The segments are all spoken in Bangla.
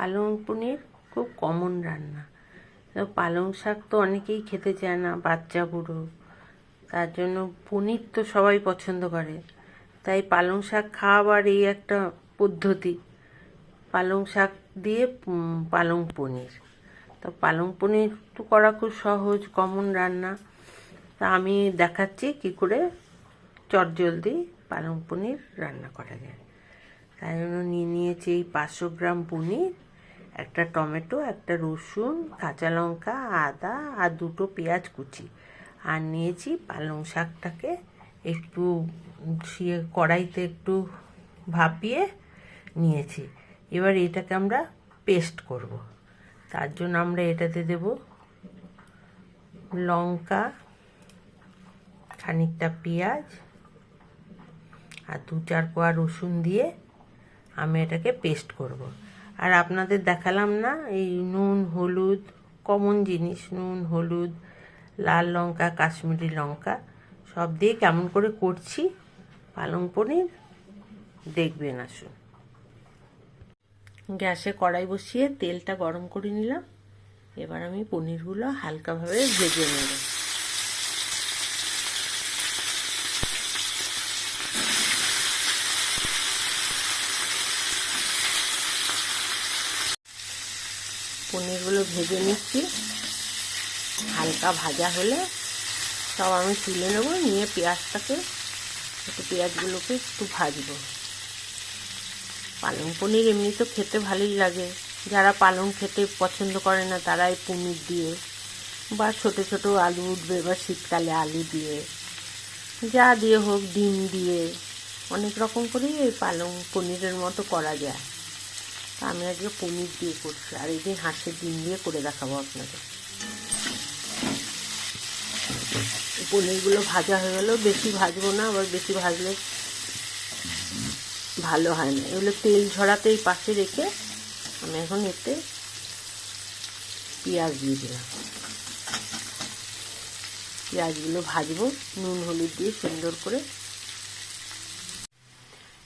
পালং পনির খুব কমন রান্না। তো পালং শাক তো অনেকেই খেতে চায় না, বাচ্চা বুড়ো। তার জন্য পনির তো সবাই পছন্দ করে, তাই পালং শাক খাওয়াবার এই একটা পদ্ধতি। পালং শাক দিয়ে পালং পনির। তো পালং পনির তো করা খুব সহজ, কমন রান্না। তা আমি দেখাচ্ছি কি করে চটজলদি পালং পনির রান্না করা যায়। তাই জন্য নিয়ে নিয়েছি এই 500 গ্রাম পনির, একটা টমেটো, একটা রসুন, কাঁচা লঙ্কা, আদা আর 2টো পেঁয়াজ কুচি। আর নিয়েছি পালং শাকটাকে একটু কড়াইতে একটু ভাপিয়ে নিয়েছি। এবার এটাকে আমরা পেস্ট করব। তার জন্য আমরা এটাতে দেব লঙ্কা, খানিকটা পেঁয়াজ আর 2-4 কোয়া রসুন দিয়ে আমি এটাকে পেস্ট করব। আর আপনাদের দেখালাম না এই নুন হলুদ, কমন জিনিস, নুন হলুদ, লাল লঙ্কা, কাশ্মীরি লঙ্কা সব দিয়ে কেমন করে করছি পালং পনির, দেখবেন। আসুন, গ্যাসে কড়াই বসিয়ে তেলটা গরম করে নিলাম। এবার আমি পনিরগুলো হালকাভাবে ভেজে নেব। পনিরগুলো ভেজে নিচ্ছি। হালকা ভাজা হলে সব আমি তুলে নেব, নিয়ে পেঁয়াজগুলোকে একটু ভাজবো। পালং পনির এমনি তো খেতে ভালোই লাগে। যারা পালং খেতে পছন্দ করে না তারা এই পনির দিয়ে বা ছোট ছোট আলু উঠবে, বা শীতকালে আলু দিয়ে, যা দিয়ে হোক, ডিম দিয়ে, অনেক রকম করেই এই পালং পনিরের মতো করা যায়। আমি আজকে পনির দিয়ে করছি, আর এই দিন হাঁসের ডিম দিয়ে করে দেখাবো আপনাদের। পনিরগুলো ভাজা হয়ে গেল, বেশি ভাজবো না, আবার বেশি ভাজলে ভালো হয় না। এগুলো তেল ঝরাতে এই পাশে রেখে আমি এখন এতে পেঁয়াজ দিয়ে দিলাম। পেঁয়াজগুলো ভাজবো নুন হলুদ দিয়ে সুন্দর করে।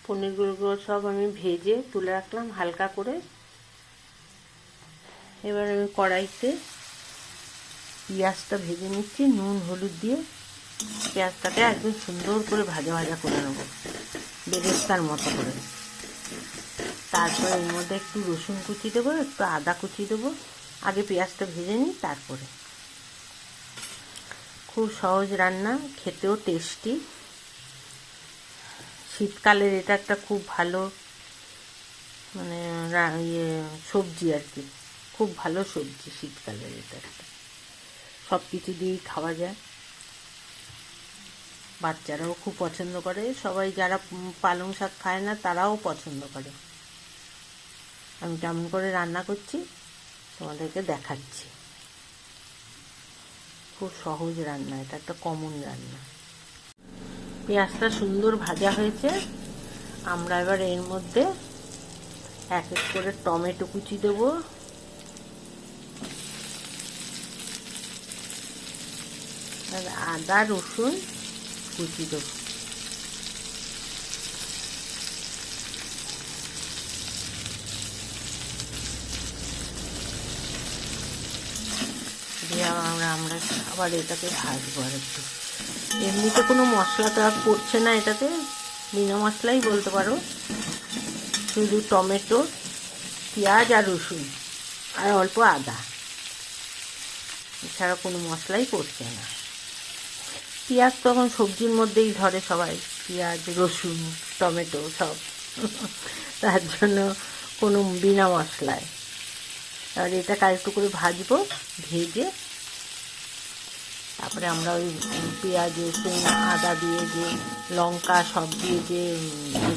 পনিরগুলো সব আমি ভেজে তুলে রাখলাম হালকা করে। এবার আমি কড়াইতে পেঁয়াজটা ভেজে নিচ্ছি নুন হলুদ দিয়ে। পেঁয়াজটাকে একদম সুন্দর করে ভাজা ভাজা করে নেব, বেরেস্তার মতো করে। তারপরে এর মধ্যে একটু রসুন কুচি দেবো, একটু আদা কুচি দেবো। আগে পেঁয়াজটা ভেজে নিই, তারপরে। খুব সহজ রান্না, খেতেও টেস্টি। শীতকালের এটা একটা খুব ভালো মানে সবজি আর কি, খুব ভালো সবজি শীতকালের এটা একটা। সব কিছু দিয়েই খাওয়া যায়, বাচ্চারাও খুব পছন্দ করে। সবাই যারা পালং শাক খায় না তারাও পছন্দ করে। আমি কেমন করে রান্না করছি তোমাদেরকে দেখাচ্ছি। খুব সহজ রান্না, এটা একটা কমন রান্না। পেঁয়াজটা সুন্দর ভাজা হয়েছে। আমরা এবার এর মধ্যে এক এক করে টমেটো কুচি দেব, আর আদা রসুন কুচি দেব। দিয়ে আমরা আবার এটাকে ভাজবো আর একটু। এমনিতে কোনো মশলা তো আর পড়ছে না এটাতে, বিনা মশলাই বলতে পারো। শুধু টমেটো, পেঁয়াজ আর রসুন আর অল্প আদা, এছাড়া কোনো মশলাই পড়ছে না। পেঁয়াজ তো এখন সবজির মধ্যেই ধরে সবাই, পেঁয়াজ রসুন টমেটো সব। তার জন্য কোনো বিনা মশলায়। আর এটাকে আরেকটু করে ভাজবো, ভেজে তারপরে আমরা ওই পেঁয়াজ রসুন আদা দিয়ে যে লঙ্কা সব দিয়ে যে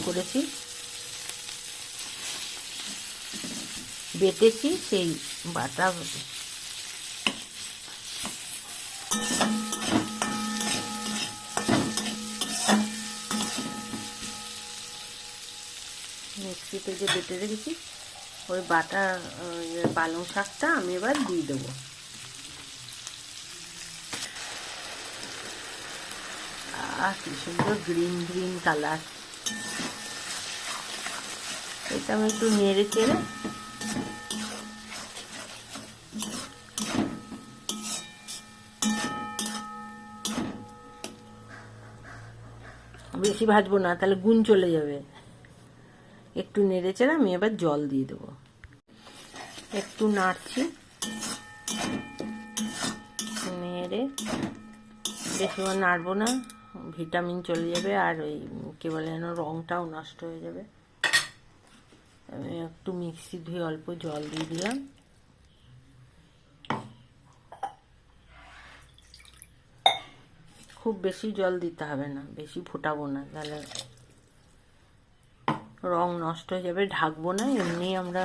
করেছি, বেটেছি, সেই বাটা মিক্সিতে যে বেটে রেখেছি, ওই বাটা পালং শাকটা আমি এবার দিয়ে দেবো। কি সুন্দর গ্রিন গ্রিন কালার। এটা আমি একটু নেড়ে চেড়ে বেশি ভাজবো না, তাহলে গুণ চলে যাবে। একটু নেড়ে চেড়ে আমি এবার জল দিয়ে দেবো। একটু নাড়ছি, নেড়ে বেশিক্ষণ নাড়বো না, ভিটামিন চলে যাবে আর ওই কী বলে যেন রঙটাও নষ্ট হয়ে যাবে। আমি একটু মিক্সি ধুয়ে অল্প জল দিয়ে দিলাম। খুব বেশি জল দিতে হবে না, বেশি ফোটাবো না, তাহলে রং নষ্ট হয়ে যাবে। ঢাকবো না, এমনি আমরা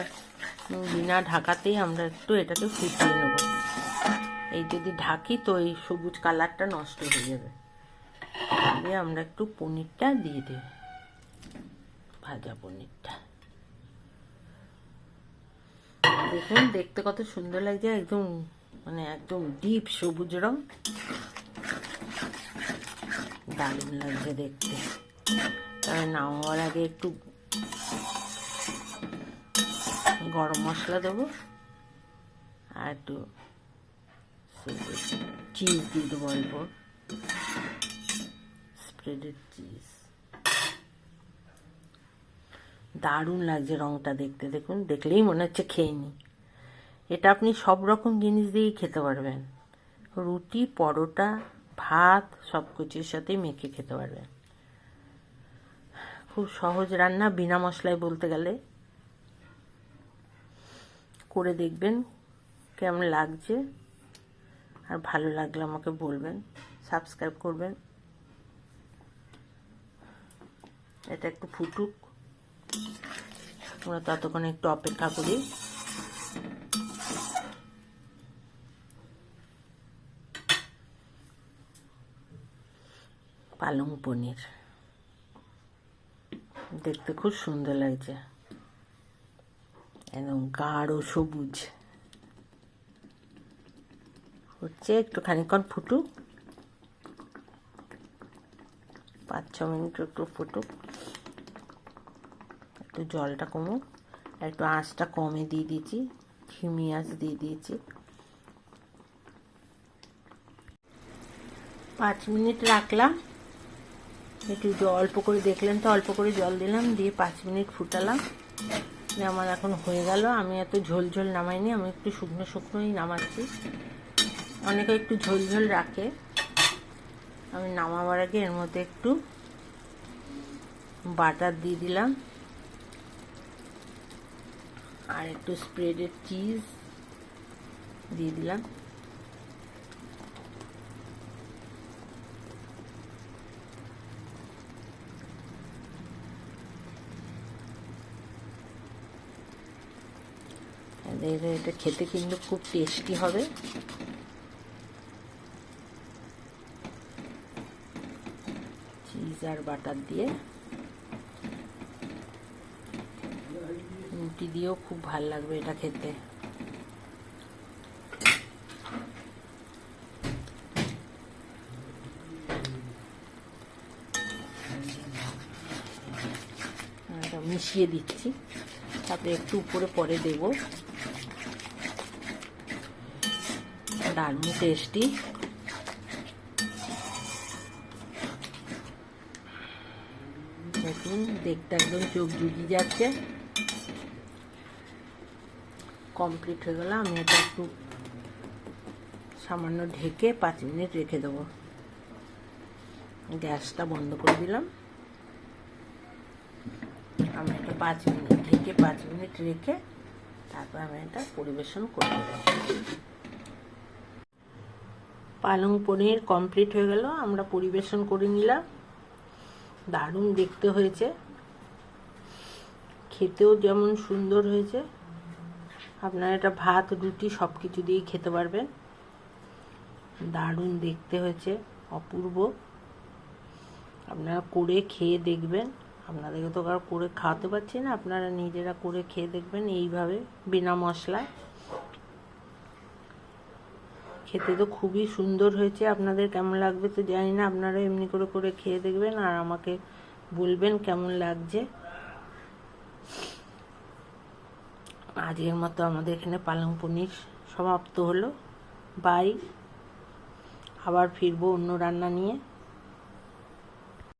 বিনা ঢাকাতেই আমরা একটু এটাকে ফুটিয়ে নেব। এই যদি ঢাকি তো এই সবুজ কালারটা নষ্ট হয়ে যাবে। দিয়ে আমরা একটু পনিরটা দিয়ে দেব, ভাজা পনিরটা। দেখুন দেখতে কত সুন্দর লাগছে, একদম মানে একদম ডিপ সবুজ রং, দারুণ লাগছে দেখতে। তবে নামাবার আগে একটু গরম মশলা দেবো আর একটু চিজ দিয়ে দেবো, অল্প স্প্রেডেড চিজ। দারুণ লাগছে রংটা দেখতে, দেখুন দেখলেই মনে হচ্ছে খেয়ে নিই। এটা আপনি সব রকম জিনিস দিয়েই খেতে পারবেন, রুটি, পরোটা, ভাত সব কিছুর সাথেই মেখে খেতে পারবেন। খুব সহজ রান্না, বিনা মশলায় বলতে গেলে। করে দেখবেন কেমন লাগছে, আর ভালো লাগলে আমাকে বলবেন, সাবস্ক্রাইব করবেন। এটা একটু ফুটুক, আমরা ততক্ষণ একটু অপেক্ষা করি। পালং পনির দেখতে খুব সুন্দর লাগছে, একদম গাঢ় সবুজ হচ্ছে। একটু খানিকক্ষণ ফুটুক, 5-6 মিনিট একটু ফুটুক, একটু জলটা কমুক। একটু আঁচটা কমে দিয়ে দিয়েছি, ধিমি আঁচ দিয়ে দিয়েছি। 5 মিনিট রাখলাম, একটু অল্প করে দেখলেন তো, অল্প করে জল দিলাম, দিয়ে 5 মিনিট ফুটালাম। আমার এখন হয়ে গেল। আমি এত ঝোল ঝোল নামাইনি, আমি একটু শুকনো শুকনোই নামাচ্ছি। অনেকে একটু ঝোল ঝোল রাখে, আমি নামাবার আগে এর মধ্যে একটু বাটার দিয়ে দিলাম আর একটু স্প্রেডেড চিজ দিয়ে দিলাম। এটা খেতে কিন্তু খুব টেস্টি হবে। চিজ আর বাটার দিয়ে, রুটি দিয়েও খুব ভালো লাগবে এটা খেতে। মিশিয়ে দিচ্ছি, তারপরে একটু উপরে পরে দেব। দারুণ টেস্টি। দেখুন দেখতে একদম চোখ জুড়িয়ে যাচ্ছে। কমপ্লিট হয়ে গেল। আমি এটা একটু সামান্য ঢেকে 5 মিনিট রেখে দেবো। গ্যাসটা বন্ধ করে দিলাম। আমি এটা 5 মিনিট ঢেকে 5 মিনিট রেখে তারপর আমি এটা পরিবেশন করে দেবো। পালং পনির কমপ্লিট হয়ে গেল, আমরা পরিবেশন করে নিলাম। দারুণ দেখতে হয়েছে, খেতেও যেমন সুন্দর হয়েছে। আপনারা এটা ভাত, রুটি সব কিছু দিয়েই খেতে পারবেন। দারুণ দেখতে হয়েছে, অপূর্ব। আপনারা করে খেয়ে দেখবেন। আপনাদেরকে তো আর করে খাওয়াতে পারছি না, আপনারা নিজেরা করে খেয়ে দেখবেন এইভাবে বিনা মশলায়। খেতে তো খুবই সুন্দর হয়েছে। আপনাদের কেমন লাগবে তো জানি না, আপনারা এমনি করে করে খেয়ে দেখবেন আর আমাকে বলবেন কেমন লাগছে। আজকের মতো আমাদের এখানে পালং পনির সমাপ্ত হলো। বাই। আবার ফিরবো অন্য রান্না নিয়ে।